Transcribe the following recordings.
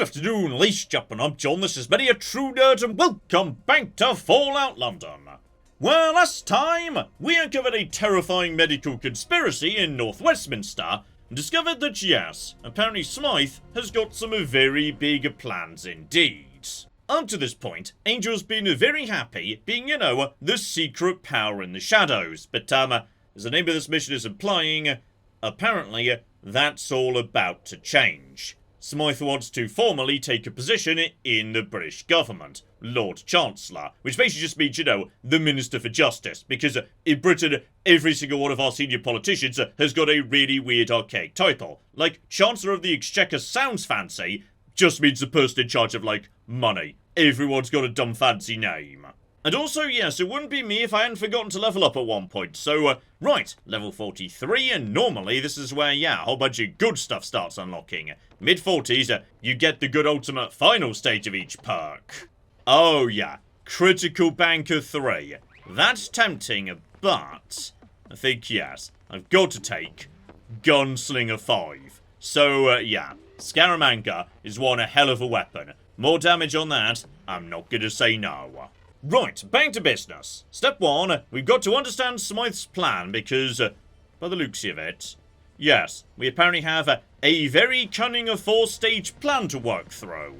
Good afternoon, ladies and gentlemen, I'm John, this is many a true nerd, and welcome back to Fallout London. Well, last time, we uncovered a terrifying medical conspiracy in North Westminster, and discovered that yes, apparently Smythe has got some very big plans indeed. Up to this point, Angel's been very happy being, the secret power in the shadows, but as the name of this mission is implying, apparently that's all about to change. Smythe wants to formally take a position in the British government, Lord Chancellor, which basically just means, the Minister for Justice, because in Britain, every single one of our senior politicians has got a really weird archaic title. Like, Chancellor of the Exchequer sounds fancy, just means the person in charge of, money. Everyone's got a dumb fancy name. And also, yes, it wouldn't be me if I hadn't forgotten to level up at one point. So, right, level 43, and normally this is where, a whole bunch of good stuff starts unlocking. Mid-40s, you get the good ultimate final stage of each perk. Oh, yeah, Critical Banker 3. That's tempting, but I think, yes, I've got to take Gunslinger 5. So, Scaramanga is one hell of a weapon. More damage on that, I'm not gonna say no. Right, back to business. Step 1, we've got to understand Smythe's plan because, by the looks of it, yes, we apparently have a very cunning 4-stage plan to work through.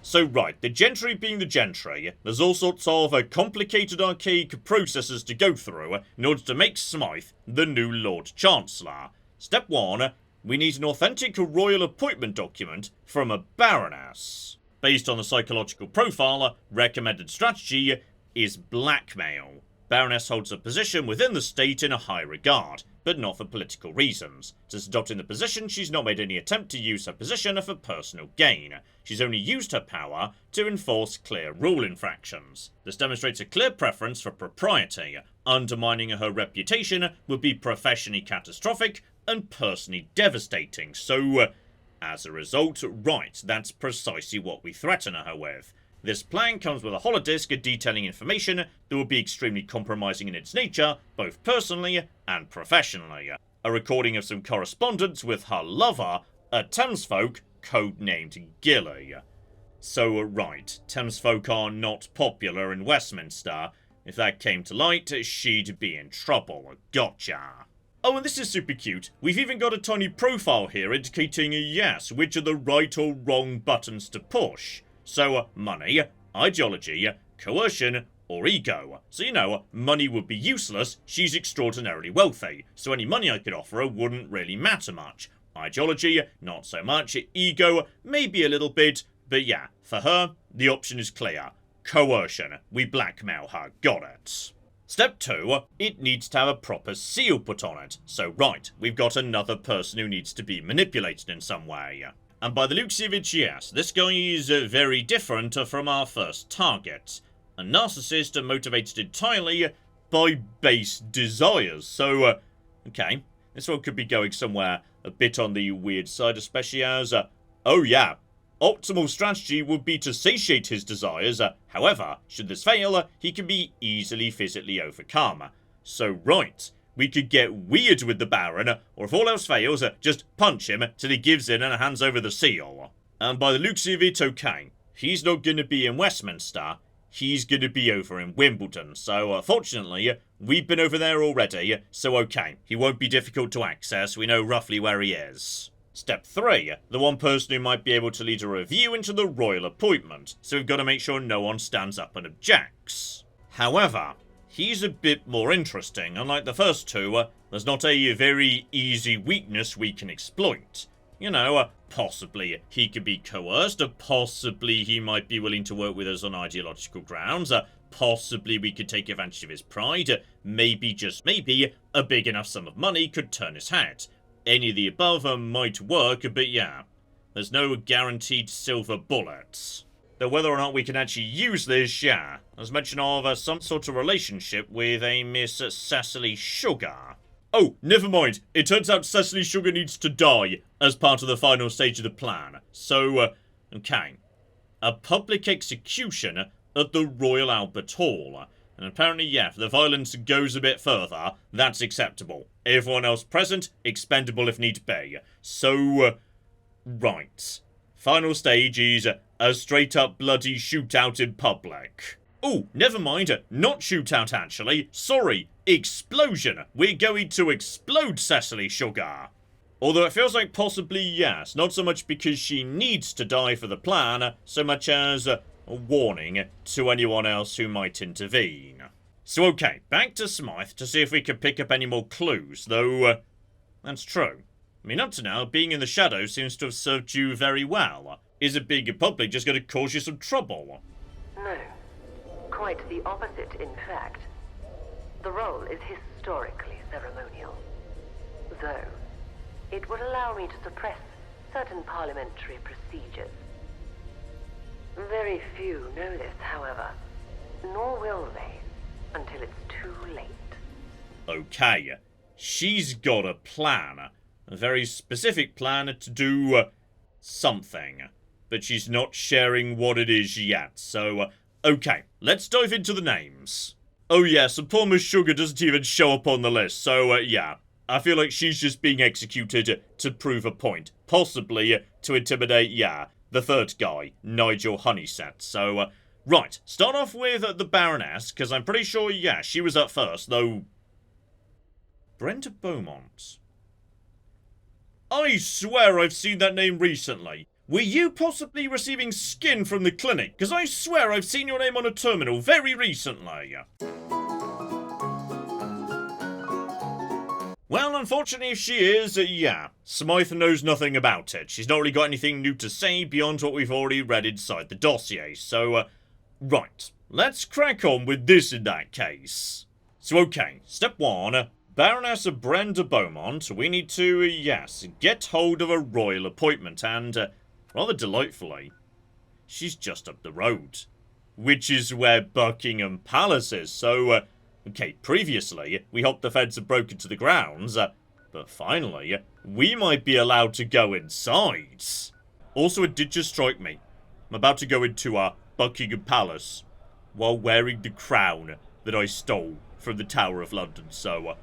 So right, the gentry being the gentry, there's all sorts of complicated archaic processes to go through in order to make Smythe the new Lord Chancellor. Step 1, we need an authentic royal appointment document from a baroness. Based on the psychological profile, recommended strategy is blackmail. Baroness holds a position within the state in a high regard, but not for political reasons. Since adopting the position, she's not made any attempt to use her position for personal gain. She's only used her power to enforce clear rule infractions. This demonstrates a clear preference for propriety. Undermining her reputation would be professionally catastrophic and personally devastating, so as a result, right, that's precisely what we threaten her with. This plan comes with a holodisk detailing information that will be extremely compromising in its nature, both personally and professionally. A recording of some correspondence with her lover, a Thamesfolk codenamed Gilly. So, right, Thamesfolk are not popular in Westminster. If that came to light, she'd be in trouble. Gotcha. Oh, and this is super cute. We've even got a tiny profile here indicating, yes, which are the right or wrong buttons to push. So, money, ideology, coercion, or ego. So, money would be useless, she's extraordinarily wealthy, so any money I could offer her wouldn't really matter much. Ideology, not so much. Ego, maybe a little bit, but yeah, for her, the option is clear. Coercion. We blackmail her. Got it. Step 2, it needs to have a proper seal put on it. So right, we've got another person who needs to be manipulated in some way. And by the looks of it, yes, this guy is very different from our first target. A narcissist motivated entirely by base desires. So, okay, this one could be going somewhere a bit on the weird side, especially as, oh yeah, optimal strategy would be to satiate his desires, however, should this fail, he can be easily physically overcome. So right, we could get weird with the Baron, or if all else fails, just punch him till he gives in and hands over the seal. And by the looks of it, okay, he's not going to be in Westminster, he's going to be over in Wimbledon, so fortunately, we've been over there already, so okay, he won't be difficult to access, we know roughly where he is. Step 3, the one person who might be able to lead a review into the royal appointment, so we've got to make sure no one stands up and objects. However, he's a bit more interesting. Unlike the first two, there's not a very easy weakness we can exploit. Possibly he could be coerced, possibly he might be willing to work with us on ideological grounds, possibly we could take advantage of his pride, maybe, just maybe, a big enough sum of money could turn his head. Any of the above might work, but yeah, there's no guaranteed silver bullets. Though whether or not we can actually use this, yeah, there's mention of some sort of relationship with a Miss Cecily Sugar. Oh, never mind, it turns out Cecily Sugar needs to die as part of the final stage of the plan. So, okay, a public execution at the Royal Albert Hall. And apparently, yeah, if the violence goes a bit further, that's acceptable. Everyone else present, expendable if need be. So, right. Final stage is a straight up bloody shootout in public. Oh, never mind, not shootout actually. Sorry, explosion. We're going to explode Cecily Sugar. Although it feels like possibly yes, not so much because she needs to die for the plan, so much as a warning to anyone else who might intervene. So okay, back to Smythe to see if we can pick up any more clues, though that's true. I mean, up to now, being in the shadows seems to have served you very well. Is being in public just going to cause you some trouble? No. Quite the opposite, in fact. The role is historically ceremonial. Though, it would allow me to suppress certain parliamentary procedures. Very few know this, however. Nor will they, until it's too late. Okay. She's got a plan. A very specific plan to do something. But she's not sharing what it is yet, so okay, let's dive into the names. Oh yes, and poor Miss Sugar doesn't even show up on the list, so yeah. I feel like she's just being executed to prove a point. Possibly to intimidate, yeah, the third guy, Nigel Honeysett. So, right, start off with the Baroness, because I'm pretty sure, yeah, she was up first, though. Brenda Beaumont. I swear I've seen that name recently. Were you possibly receiving skin from the clinic? Because I swear I've seen your name on a terminal very recently. Well, unfortunately, if she is, yeah, Smythe knows nothing about it. She's not really got anything new to say beyond what we've already read inside the dossier. So, right, let's crack on with this in that case. So, okay, step one. Baroness Brenda Beaumont, we need to, yes, get hold of a royal appointment, and, rather delightfully, she's just up the road. Which is where Buckingham Palace is, so, okay, previously, we hoped the feds had broken to the grounds, but finally, we might be allowed to go inside. Also, it did just strike me. I'm about to go into, Buckingham Palace, while wearing the crown that I stole from the Tower of London, so,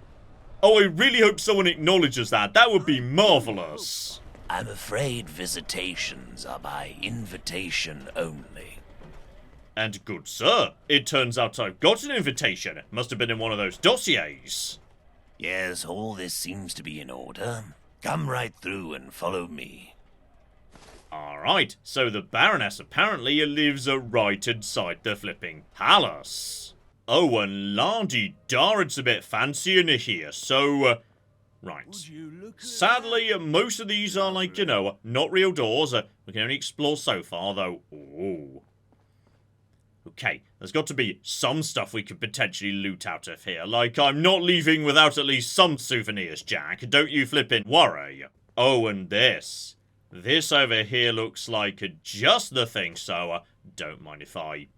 oh, I really hope someone acknowledges that. That would be marvellous. I'm afraid visitations are by invitation only. And good sir, it turns out I've got an invitation. It must have been in one of those dossiers. Yes, all this seems to be in order. Come right through and follow me. Alright, so the Baroness apparently lives right inside the flipping palace. Oh, and la-di-da, it's a bit fancy in here, so, right. Sadly, most of these are like, you know, not real doors. We can only explore so far, though. Ooh. Okay, there's got to be some stuff we could potentially loot out of here. Like, I'm not leaving without at least some souvenirs, Jack. Don't you flippin' worry. Oh, and this. This over here looks like just the thing, so don't mind if I...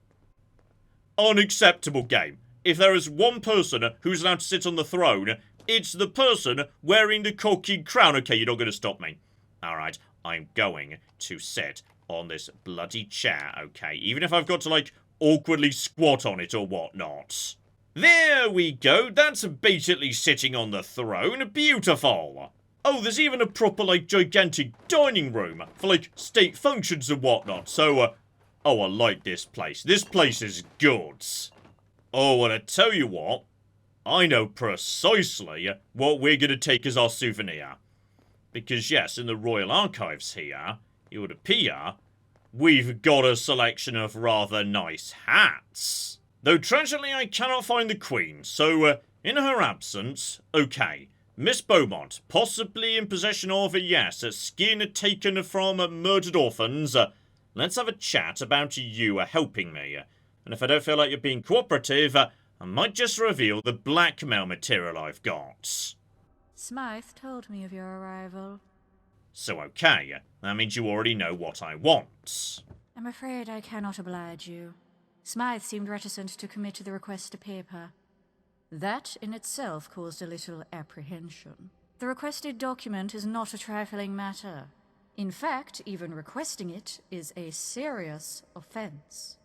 Unacceptable game. If there is one person who's allowed to sit on the throne, it's the person wearing the cocky crown. Okay, you're not going to stop me. Alright, I'm going to sit on this bloody chair, okay? Even if I've got to, like, awkwardly squat on it or whatnot. There we go. That's basically sitting on the throne. Beautiful. Oh, there's even a proper, like, gigantic dining room for, like, state functions and whatnot. So, oh, I like this place. This place is good. Oh, and I tell you what, I know precisely what we're going to take as our souvenir. Because, yes, in the Royal Archives here, it would appear we've got a selection of rather nice hats. Though, tragically, I cannot find the Queen, so, in her absence, okay. Miss Beaumont, possibly in possession of, yes, a skin taken from murdered orphans. Let's have a chat about you helping me. And if I don't feel like you're being cooperative, I might just reveal the blackmail material I've got. Smythe told me of your arrival. So okay, that means you already know what I want. I'm afraid I cannot oblige you. Smythe seemed reticent to commit to the request to paper. That in itself caused a little apprehension. The requested document is not a trifling matter. In fact, even requesting it is a serious offense.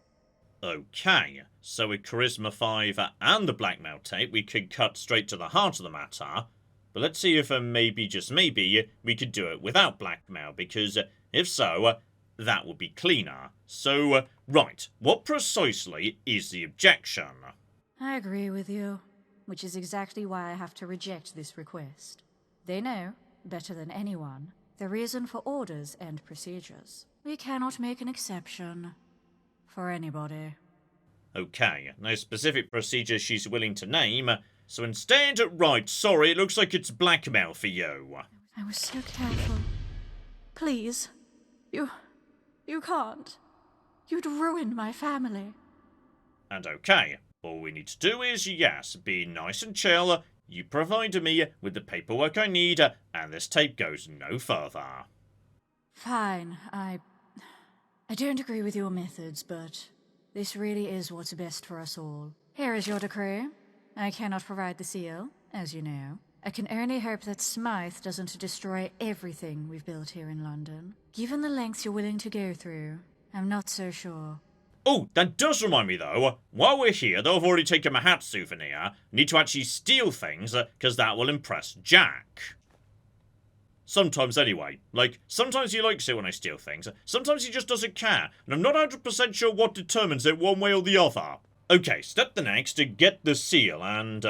Okay, so with Charisma 5 and the blackmail tape, we could cut straight to the heart of the matter. But let's see if maybe, just maybe, we could do it without blackmail, because if so, that would be cleaner. So, right, what precisely is the objection? I agree with you, which is exactly why I have to reject this request. They know, better than anyone, the reason for orders and procedures. We cannot make an exception for anybody. Okay, no specific procedure she's willing to name, so instead, right, sorry, it looks like it's blackmail for you. I was so careful. Please. You can't. You'd ruin my family. And okay, all we need to do is, yes, be nice and chill, you provide me with the paperwork I need, and this tape goes no further. Fine, I don't agree with your methods, but this really is what's best for us all. Here is your decree. I cannot provide the seal, as you know. I can only hope that Smythe doesn't destroy everything we've built here in London. Given the lengths you're willing to go through, I'm not so sure. Oh, that does remind me though, while we're here, though I've already taken my hat souvenir, need to actually steal things, because that will impress Jack. Sometimes anyway. Like, sometimes he likes it when I steal things, sometimes he just doesn't care, and I'm not 100% sure what determines it one way or the other. Okay, step the next to get the seal, and,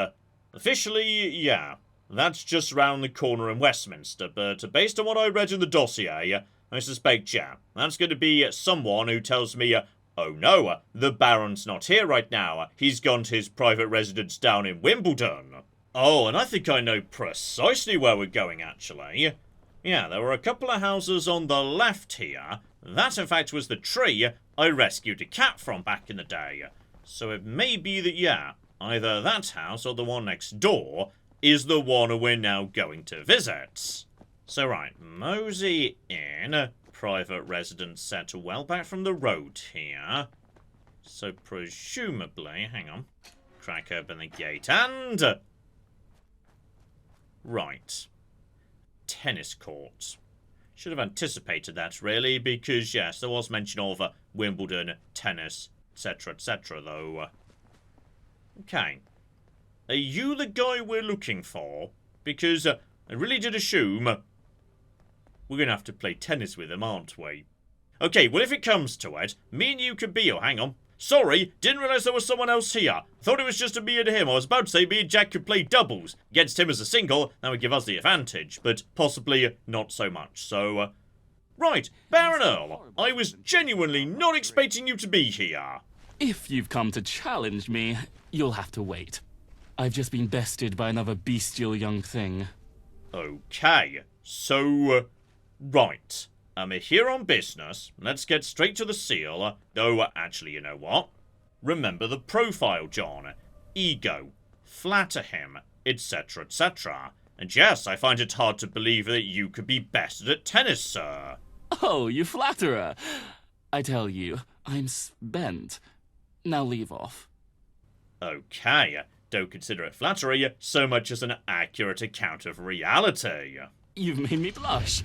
officially, yeah, that's just round the corner in Westminster, but based on what I read in the dossier, I suspect, yeah, that's going to be someone who tells me, oh no, the Baron's not here right now, he's gone to his private residence down in Wimbledon. Oh, and I think I know precisely where we're going, actually. Yeah, there were a couple of houses on the left here. That, in fact, was the tree I rescued a cat from back in the day. So it may be that, yeah, either that house or the one next door is the one we're now going to visit. So, right, mosey in. Private residence set well back from the road here. So, presumably, hang on. Crack open the gate and... right. Tennis courts. Should have anticipated that, really, because, yes, there was mention of Wimbledon, tennis, etc., though. Okay. Are you the guy we're looking for? Because I really did assume we're going to have to play tennis with him, aren't we? Okay, well, if it comes to it, me and you could be... oh, hang on. Sorry, didn't realise there was someone else here. Thought it was just a me and him. I was about to say me and Jack could play doubles. Against him as a single, that would give us the advantage. But possibly not so much, so... right, Baron Earl, I was genuinely not expecting you to be here. If you've come to challenge me, you'll have to wait. I've just been bested by another bestial young thing. Okay, so... right. I'm here on business. Let's get straight to the seal. Oh, actually, you know what? Remember the profile, John. Ego. Flatter him. Etc., etc. And yes, I find it hard to believe that you could be bested at tennis, sir. Oh, you flatterer. I tell you, I'm spent. Now leave off. Okay. Don't consider it flattery so much as an accurate account of reality. You've made me blush.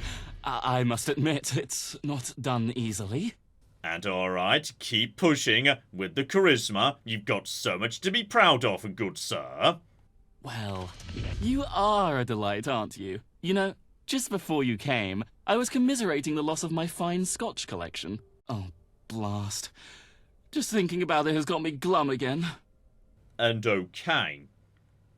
I must admit, it's not done easily. And alright, keep pushing with the charisma. You've got so much to be proud of, good sir. Well, you are a delight, aren't you? You know, just before you came, I was commiserating the loss of my fine Scotch collection. Oh, blast. Just thinking about it has got me glum again. And okay.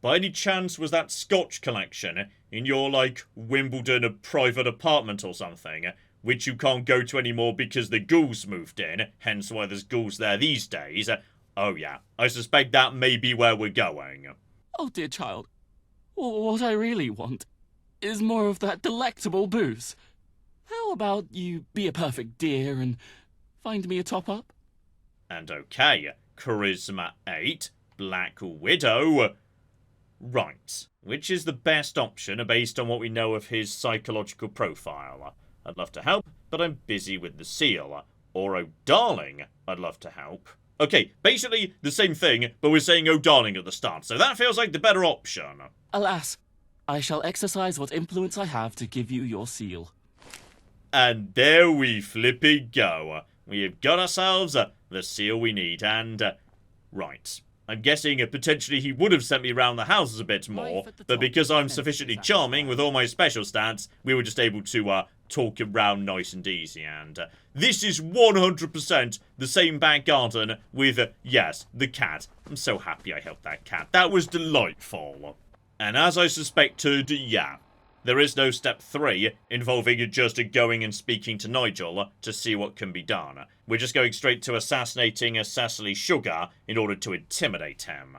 By any chance was that Scotch collection in your, like, Wimbledon private apartment or something, which you can't go to anymore because the ghouls moved in, hence why there's ghouls there these days? Oh yeah, I suspect that may be where we're going. Oh dear child, what I really want is more of that delectable booze. How about you be a perfect dear and find me a top-up? And okay, Charisma 8, Black Widow... right. Which is the best option based on what we know of his psychological profile? I'd love to help, but I'm busy with the seal. Or, oh darling, I'd love to help. Okay, basically the same thing, but we're saying oh darling at the start, so that feels like the better option. Alas, I shall exercise what influence I have to give you your seal. And there we flippy go. We have got ourselves the seal we need, and... right. I'm guessing potentially he would have sent me around the houses a bit more, but because I'm sufficiently charming with all my special stats, we were just able to, talk around nice and easy. And this is 100% the same back garden with, yes, the cat. I'm so happy I helped that cat. That was delightful. And as I suspected, yeah, there is no step 3 involving just going and speaking to Nigel to see what can be done. We're just going straight to assassinating Cecily Sugar in order to intimidate him.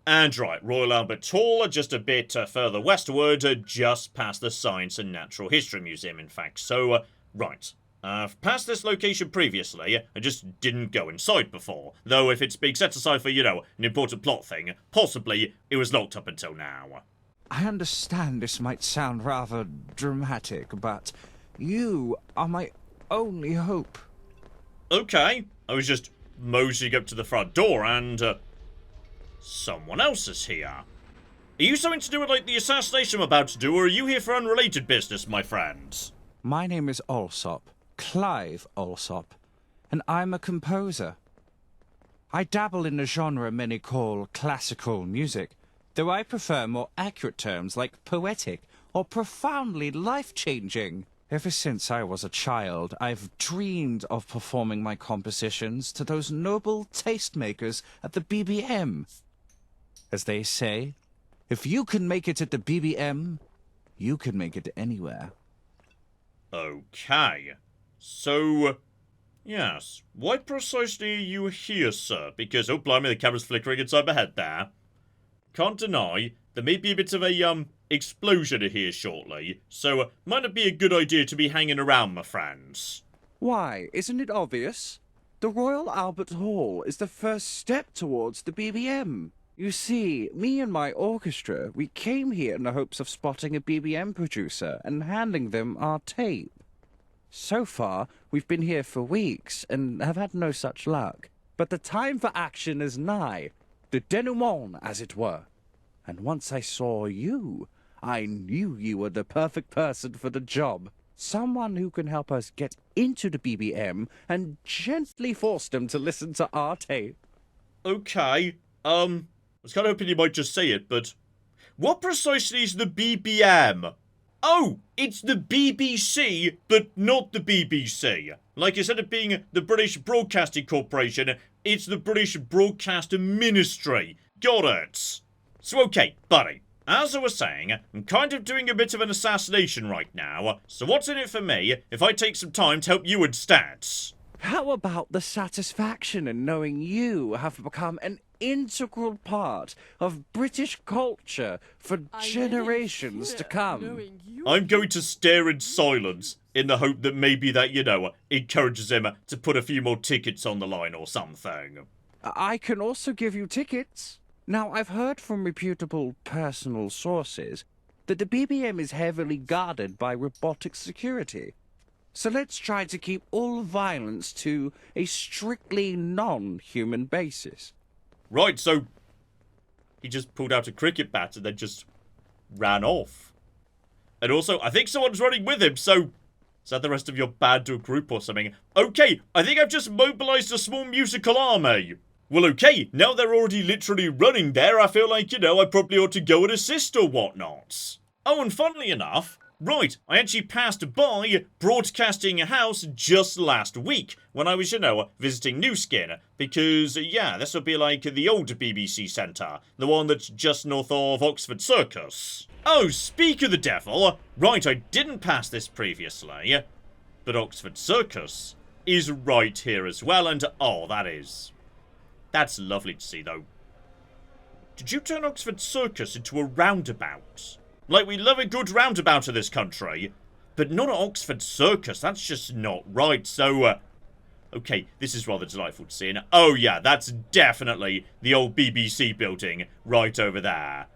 And right, Royal Albert Hall, just a bit further westward, just past the Science and Natural History Museum, in fact. So, right. I've passed this location previously, I just didn't go inside before. Though if it's being set aside for, you know, an important plot thing, possibly it was locked up until now. I understand this might sound rather dramatic, but you are my only hope. Okay, I was just moseying up to the front door and, someone else is here. Are you something to do with, like, the assassination I'm about to do, or are you here for unrelated business, my friends? My name is Alsop, Clive Alsop, and I'm a composer. I dabble in a genre many call classical music, though I prefer more accurate terms like poetic or profoundly life-changing. Ever since I was a child, I've dreamed of performing my compositions to those noble tastemakers at the BBM. As they say, if you can make it at the BBM, you can make it anywhere. Okay. So, yes. Why precisely are you here, sir? Because, oh blimey, the camera's flickering inside my head there. Can't deny, there may be a bit of a, explosion here shortly, so might not be a good idea to be hanging around, my friends. Why, isn't it obvious? The Royal Albert Hall is the first step towards the BBM. You see, me and my orchestra, we came here in the hopes of spotting a BBM producer and handing them our tape. So far, we've been here for weeks and have had no such luck. But the time for action is nigh. The denouement, as it were. And once I saw you, I knew you were the perfect person for the job. Someone who can help us get into the BBM and gently force them to listen to our tape. Okay, I was kind of hoping you might just say it, but what precisely is the BBM? Oh, it's the BBC, but not the BBC. Like, instead of being the British Broadcasting Corporation, it's the British Broadcast Ministry. Got it. So, okay, buddy. As I was saying, I'm kind of doing a bit of an assassination right now, so what's in it for me if I take some time to help you instead? How about the satisfaction in knowing you have become an integral part of British culture for generations to come? I'm going to stare in silence in the hope that maybe that, you know, encourages him to put a few more tickets on the line or something. I can also give you tickets. Now, I've heard from reputable personal sources that the BBM is heavily guarded by robotic security. So let's try to keep all violence to a strictly non-human basis. Right, so he just pulled out a cricket bat and then just ran off. And also, I think someone's running with him, so is that the rest of your band or group or something? Okay, I think I've just mobilized a small musical army. Well, okay, now they're already literally running there, I feel like, you know, I probably ought to go and assist or whatnot. Oh, and funnily enough, right, I actually passed by Broadcasting House just last week when I was, you know, visiting New Skin. Because, yeah, this would be like the old BBC centre, the one that's just north of Oxford Circus. Oh, speak of the devil, right, I didn't pass this previously, but Oxford Circus is right here as well, and oh, that's lovely to see, though. Did you turn Oxford Circus into a roundabout? Like, we love a good roundabout in this country, but not at Oxford Circus. That's just not right. So, okay, this is rather delightful to see. And, oh, yeah, that's definitely the old BBC building right over there.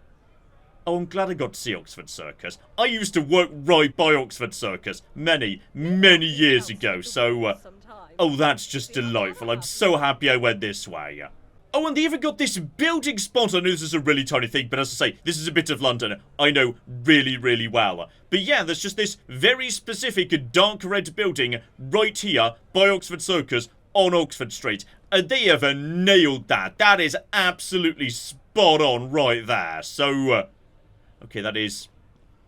Oh, I'm glad I got to see Oxford Circus. I used to work right by Oxford Circus many, many years ago, so, oh, that's just delightful. I'm so happy I went this way. Oh, and they even got this building spot. I know this is a really tiny thing, but as I say, this is a bit of London I know really, really well. But yeah, there's just this very specific dark red building right here by Oxford Circus on Oxford Street. And they have nailed that. That is absolutely spot on right there. So, okay, that is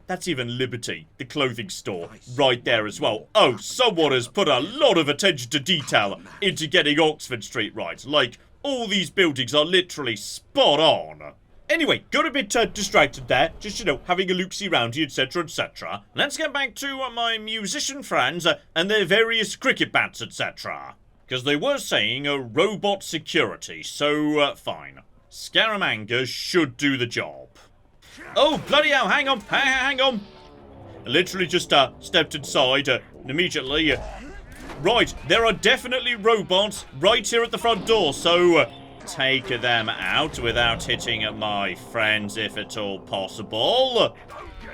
that's even Liberty, the clothing store, right there as well. Oh, someone has put a lot of attention to detail into getting Oxford Street right. Like, all these buildings are literally spot on. Anyway, got a bit distracted there, just, you know, having a look-see round here, etc, etc. Let's get back to my musician friends and their various cricket bats, etc. Because they were saying robot security, so fine. Scaramanga should do the job. Oh, bloody hell, hang on, hang on. I literally just stepped inside and immediately... right, there are definitely robots right here at the front door, so... take them out without hitting my friends if at all possible.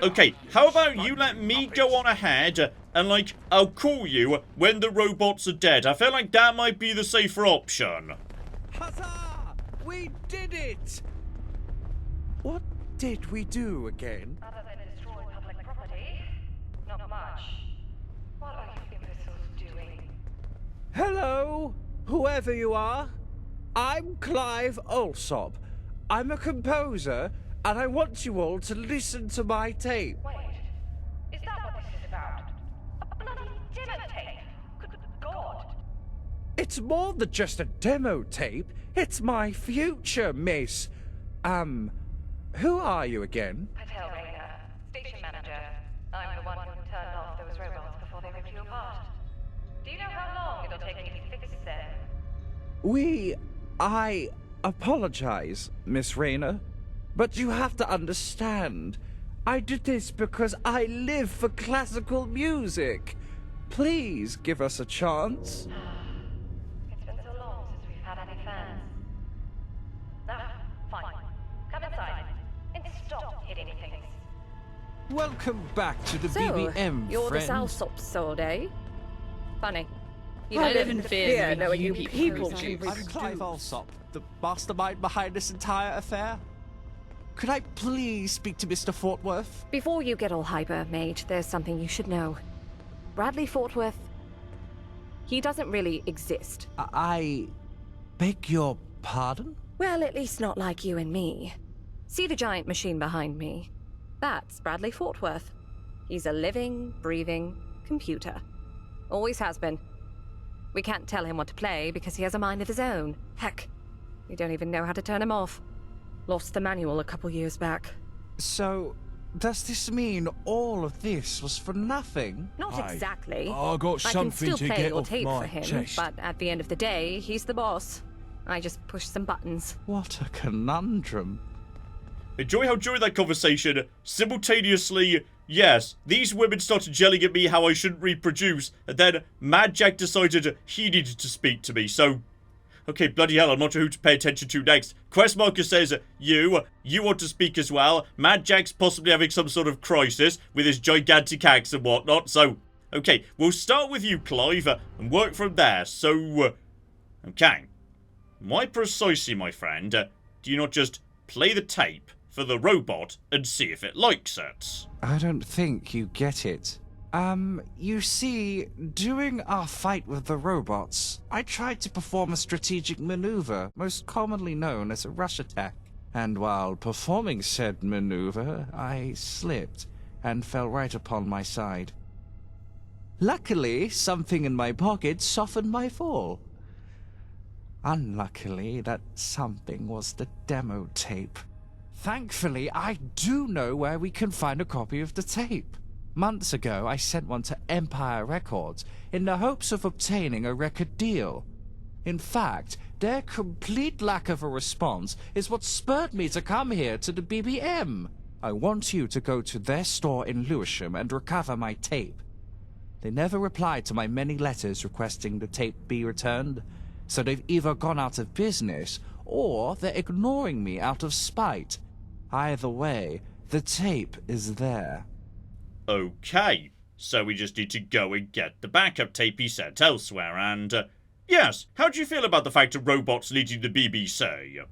Okay, how about you let me go on ahead and, like, I'll call you when the robots are dead. I feel like that might be the safer option. Huzzah! We did it! What did we do again? Other than destroy public property, not much. What are you imbeciles doing? Hello, whoever you are. I'm Clive Alsop. I'm a composer, and I want you all to listen to my tape. Wait, is that what this is about? A bloody demo tape? Good God. It's more than just a demo tape. It's my future, miss. Who are you again? Patel Rayner, station manager. I'm the one who turned off those robots before they ripped you apart. Do you know how long it'll take me to fix them? I apologize, Miss Rayner, but you have to understand. I did this because I live for classical music. Please give us a chance. It's been so long since we've had any fans. Fine. Come inside and stop hitting things. Welcome back to the So, BBM, you're friends. the Alsop sold, eh? Funny. You I don't live in fear knowing you people do. choose. I'm Clive Alsop, the mastermind behind this entire affair. Could I please speak to Mr. Fortworth? Before you get all hyper, mate, there's something you should know. Bradley Fortworth, he doesn't really exist. I beg your pardon? Well, at least not like you and me. See the giant machine behind me? That's Bradley Fortworth. He's a living, breathing computer. Always has been. We can't tell him what to play because he has a mind of his own. Heck, we don't even know how to turn him off. Lost the manual a couple years back. So, does this mean all of this was for nothing? Not exactly. I got I can something still to play get your off tape my for him, chest. but at the end of the day, he's the boss. I just push some buttons. What a conundrum. Enjoy how during that conversation, simultaneously, yes, these women started yelling at me how I shouldn't reproduce, and then Mad Jack decided he needed to speak to me, so... okay, bloody hell, I'm not sure who to pay attention to next. Quest marker says, you want to speak as well. Mad Jack's possibly having some sort of crisis with his gigantic axe and whatnot, so... okay, we'll start with you, Clive, and work from there, so... okay. Why precisely, my friend, do you not just play the tape for the robot and see if it likes it? I don't think you get it. You see, during our fight with the robots, I tried to perform a strategic maneuver, most commonly known as a rush attack. And while performing said maneuver, I slipped and fell right upon my side. Luckily, something in my pocket softened my fall. Unluckily, that something was the demo tape. Thankfully, I do know where we can find a copy of the tape. Months ago, I sent one to Empire Records in the hopes of obtaining a record deal. In fact, their complete lack of a response is what spurred me to come here to the BBM. I want you to go to their store in Lewisham and recover my tape. They never replied to my many letters requesting the tape be returned, so they've either gone out of business or they're ignoring me out of spite. Either way, the tape is there. Okay, so we just need to go and get the backup tape he sent elsewhere, and, yes, how do you feel about the fact of robots leading the BBC?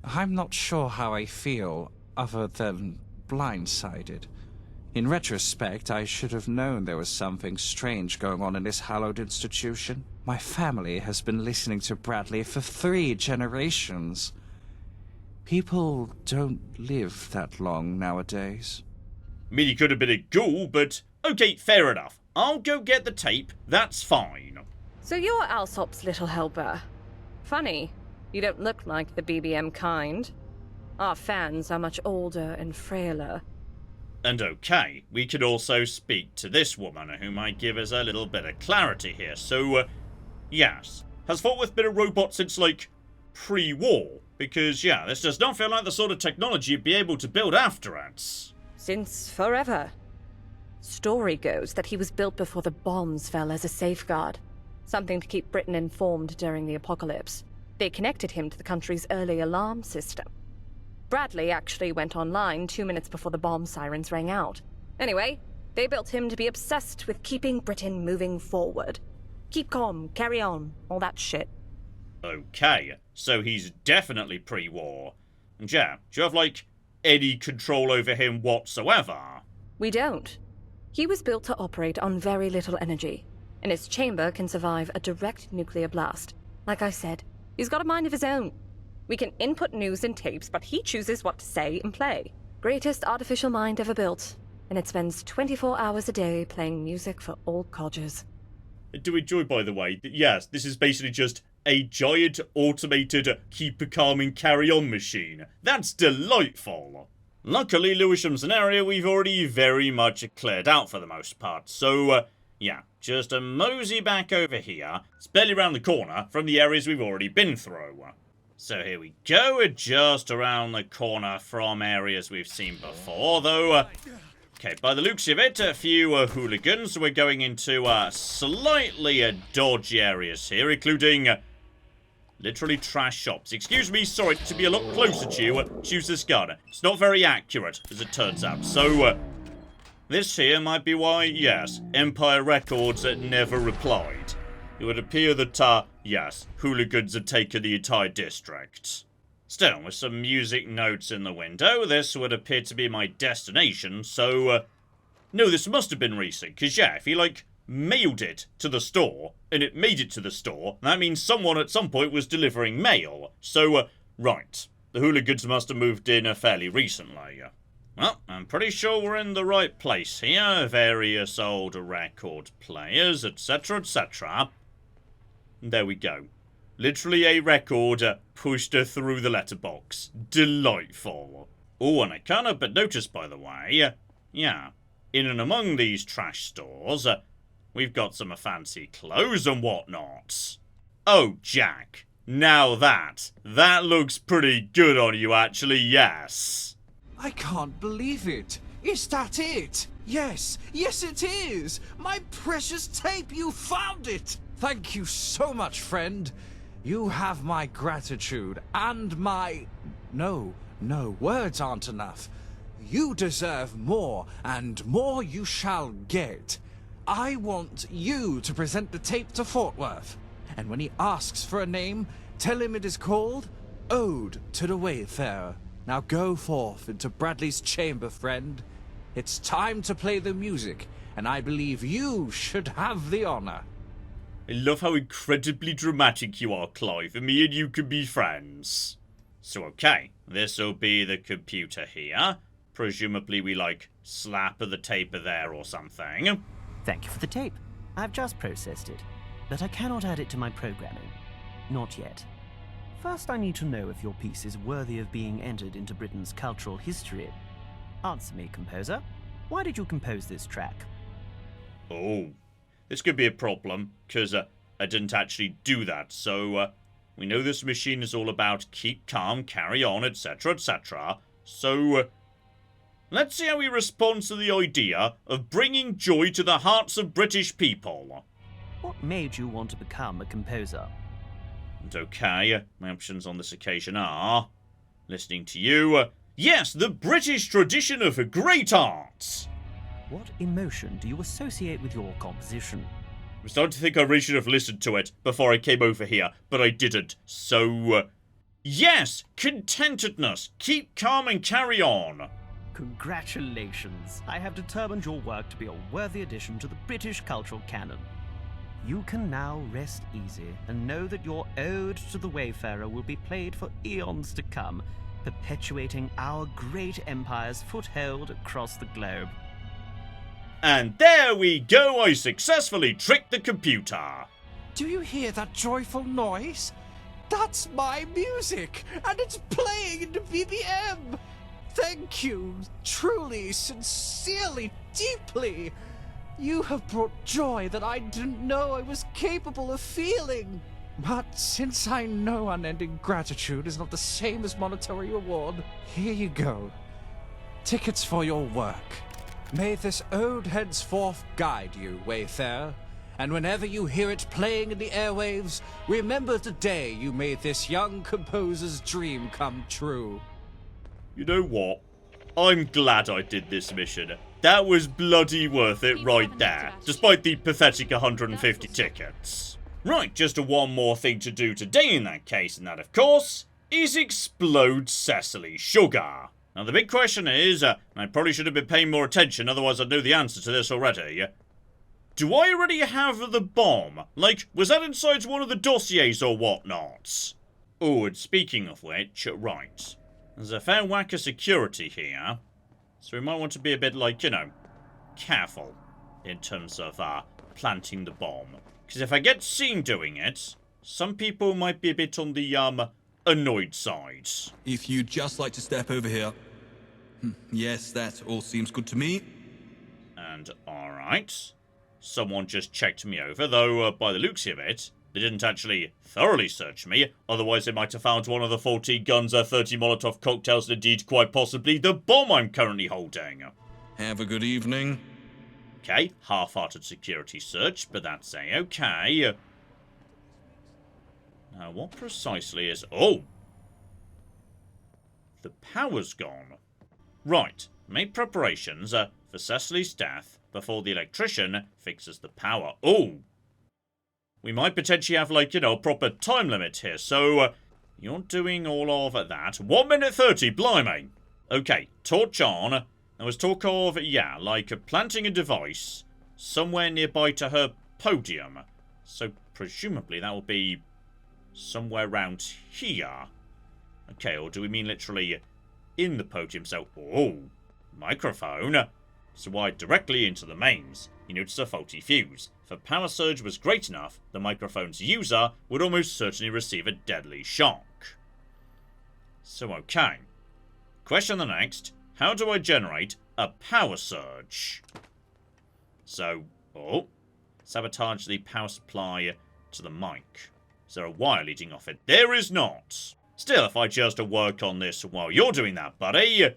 I'm not sure how I feel, other than blindsided. In retrospect, I should have known there was something strange going on in this hallowed institution. My family has been listening to Bradley for 3 generations. People don't live that long nowadays. I mean, he could have been a ghoul, but okay, fair enough. I'll go get the tape, that's fine. So you're Alsop's little helper. Funny, you don't look like the BBM kind. Our fans are much older and frailer. And okay, we could also speak to this woman, who might give us a little bit of clarity here. So, yes. Has Fort Worth been a robot since, like, pre-war? Because, yeah, this does not feel like the sort of technology you'd be able to build after it. Since forever. Story goes that he was built before the bombs fell as a safeguard. Something to keep Britain informed during the apocalypse. They connected him to the country's early alarm system. Bradley actually went online 2 minutes before the bomb sirens rang out. Anyway, they built him to be obsessed with keeping Britain moving forward. Keep calm, carry on, all that shit. Okay, so he's definitely pre-war. And yeah, do you have, like, any control over him whatsoever? We don't. He was built to operate on very little energy, and his chamber can survive a direct nuclear blast. Like I said, he's got a mind of his own. We can input news and tapes, but he chooses what to say and play. Greatest artificial mind ever built, and it spends 24 hours a day playing music for old codgers. I do enjoy, by the way, that yes, this is basically just a giant automated keep calm and carry on machine. That's delightful. Luckily, Lewisham's an area we've already very much cleared out for the most part, so yeah, just a mosey back over here. It's barely around the corner from the areas we've already been through. So here we go, we're just around the corner from areas we've seen before, though, okay, by the looks of it, a few hooligans. We're going into slightly dodgy areas here, including literally trash shops. Excuse me, sorry, to be a lot closer to you, choose this gun. It's not very accurate, as it turns out. So, this here might be why, yes, Empire Records never replied. It would appear that, yes, hooligans had taken the entire district. Still, with some music notes in the window, this would appear to be my destination, so, no, this must have been recent, because, yeah, if he, like, mailed it to the store, and it made it to the store, that means someone at some point was delivering mail. So, right, the hooligans must have moved in fairly recently. Well, I'm pretty sure we're in the right place here. Various old record players, etc., etc. There we go. Literally a record pushed through the letterbox. Delightful. Oh, and I can't help but notice, by the way, yeah, in and among these trash stores, we've got some fancy clothes and whatnot. Oh, Jack, now that looks pretty good on you, actually, yes. I can't believe it. Is that it? Yes, yes it is. My precious tape, you found it. Thank you so much, friend. You have my gratitude and my... No, words aren't enough. You deserve more, and more you shall get. I want you to present the tape to Fort Worth, and when he asks for a name, tell him it is called Ode to the Wayfarer. Now go forth into Bradley's chamber, friend. It's time to play the music, and I believe you should have the honor. I love how incredibly dramatic you are, Clive, and me and you can be friends. So okay, this'll be the computer here. Presumably we, like, slap the tape there or something. Thank you for the tape. I've just processed it, but I cannot add it to my programming. Not yet. First, I need to know if your piece is worthy of being entered into Britain's cultural history. Answer me, composer. Why did you compose this track? Oh, this could be a problem, because I didn't actually do that, so we know this machine is all about keep calm, carry on, etc., etc., so let's see how we respond to the idea of bringing joy to the hearts of British people. What made you want to become a composer? And okay, my options on this occasion are listening to you. Yes, the British tradition of great art. What emotion do you associate with your composition? I'm starting to think I really should have listened to it before I came over here, but I didn't. So, yes, contentedness. Keep calm and carry on. Congratulations. I have determined your work to be a worthy addition to the British cultural canon. You can now rest easy and know that your Ode to the Wayfarer will be played for eons to come perpetuating our great empire's foothold across the globe. And there we go, I successfully tricked the computer. Do you hear that joyful noise? That's my music, and it's playing in the BBM! Thank you, truly, sincerely, deeply! You have brought joy that I didn't know I was capable of feeling. But since I know unending gratitude is not the same as monetary reward, here you go. Tickets for your work. May this ode henceforth guide you, Wayfarer, and whenever you hear it playing in the airwaves, remember the day you made this young composer's dream come true. You know what? I'm glad I did this mission. That was bloody worth it right there, despite the pathetic 150 tickets. Right, just one more thing to do today in that case, and that, of course, is explode Cecily Sugar. Now, the big question is, and I probably should have been paying more attention, otherwise I'd know the answer to this already. Do I already have the bomb? Like, was that inside one of the dossiers or whatnot? Oh, and speaking of which, right. There's a fair whack of security here. So we might want to be a bit, like, you know, careful in terms of, planting the bomb. Because if I get seen doing it, some people might be a bit on the, annoyed side. If you'd just like to step over here. Yes, that all seems good to me. And, alright. Someone just checked me over, though, by the looks of it, they didn't actually thoroughly search me, otherwise they might have found one of the 40 guns, 30 Molotov cocktails, and indeed, quite possibly, the bomb I'm currently holding. Have a good evening. Okay, half-hearted security search, but that's a-okay. Now, what precisely is... Oh! The power's gone. Right, make preparations for Cecily's death before the electrician fixes the power. Oh! We might potentially have, like, you know, a proper time limit here, so you're doing all of that. 1 minute 30, blimey! Okay, torch on. There was talk of, yeah, like planting a device somewhere nearby to her podium. So, presumably, that will be somewhere around here. Okay, or do we mean literally in the podium? So, oh, microphone. So wired directly into the mains. He noticed a faulty fuse. If a power surge was great enough, the microphone's user would almost certainly receive a deadly shock. So, okay. Question the next. How do I generate a power surge? So, oh. Sabotage the power supply to the mic. Is there a wire leading off it? There is not. Still, if I just work on this while you're doing that, buddy...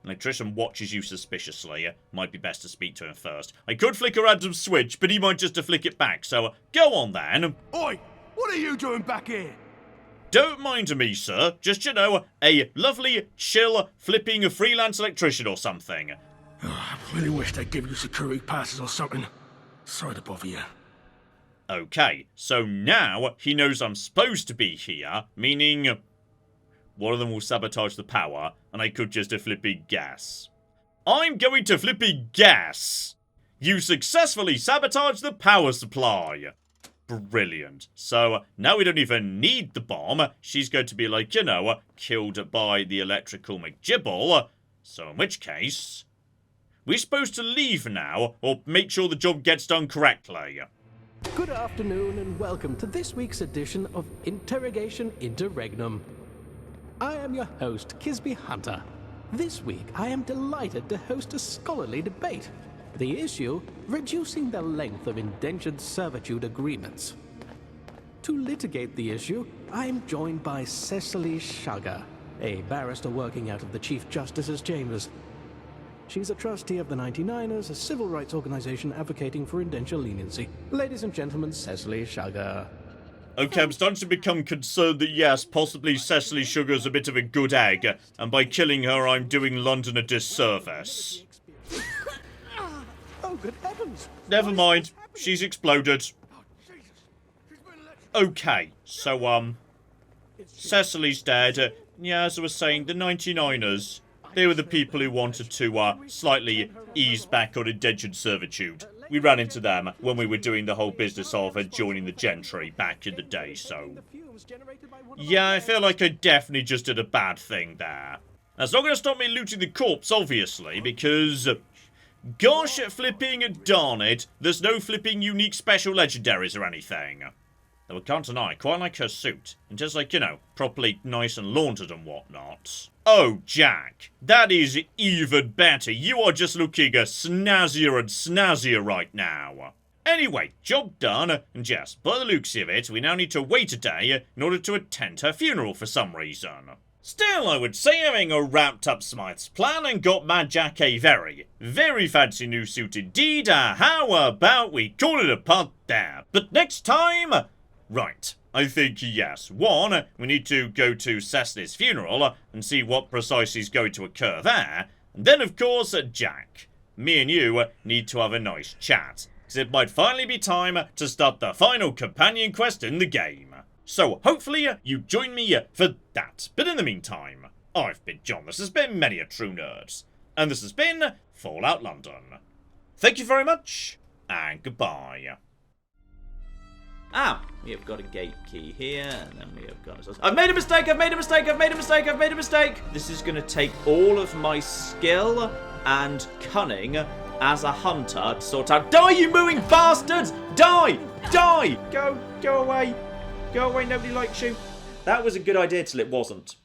Electrician watches you suspiciously. Might be best to speak to him first. I could flick a random switch, but he might just flick it back, so go on then. Oi! What are you doing back here? Don't mind me, sir. Just, you know, a lovely, chill, flipping freelance electrician or something. Oh, I really wish they'd give you security passes or something. Sorry to bother you. Okay, so now he knows I'm supposed to be here, meaning... one of them will sabotage the power, and I could just flipping gas. I'm going to flipping gas! You successfully sabotaged the power supply! Brilliant. So, now we don't even need the bomb. She's going to be, like, you know, killed by the electrical McGibble. So, in which case... we're supposed to leave now, or make sure the job gets done correctly. Good afternoon, and welcome to this week's edition of Interrogation Interregnum. I am your host, Kisby Hunter. This week, I am delighted to host a scholarly debate. The issue, reducing the length of indentured servitude agreements. To litigate the issue, I am joined by Cecily Sugar, a barrister working out of the Chief Justice's chambers. She's a trustee of the 99ers, a civil rights organization advocating for indenture leniency. Ladies and gentlemen, Cecily Sugar. Okay, I'm starting to become concerned that, yes, possibly Cecily Sugar's a bit of a good egg, and by killing her, I'm doing London a disservice. Oh, good heavens! Never mind, she's exploded. Okay, so, Cecily's dead. Yeah, as I was saying, the 99ers, they were the people who wanted to, slightly ease back on indentured servitude. we ran into them when we were doing the whole business of joining the gentry back in the day, so... Yeah, I feel like I definitely just did a bad thing there. That's not going to stop me looting the corpse, obviously, because... Gosh flipping darn it, there's no flipping unique special legendaries or anything. Though I can't deny, I quite like her suit. And just like, you know, properly nice and laundered and whatnot. Oh, Jack, that is even better. You are just looking snazzier and snazzier right now. Anyway, job done, and yes, by the looks of it, we now need to wait a day in order to attend her funeral for some reason. Still, I would say having wrapped up Smythe's plan and got Mad Jack a very, very fancy new suit indeed, how about we call it a punt there? But next time... Right, I think yes. One, we need to go to Cecily's funeral and see what precisely is going to occur there. And then, of course, Jack. Me and you need to have a nice chat, because it might finally be time to start the final companion quest in the game. So, hopefully, you join me for that. But in the meantime, I've been John, this has been Many a True Nerd, and this has been Fallout London. Thank you very much, and goodbye. Ah, we have got a gate key here, and then we have got I've made a mistake, I've made a mistake, I've made a mistake, I've made a mistake! This is going to take all of my skill and cunning as a hunter to sort out... Die, you mooing bastards! Die! Die! Go away. Go away, nobody likes you. That was a good idea till it wasn't.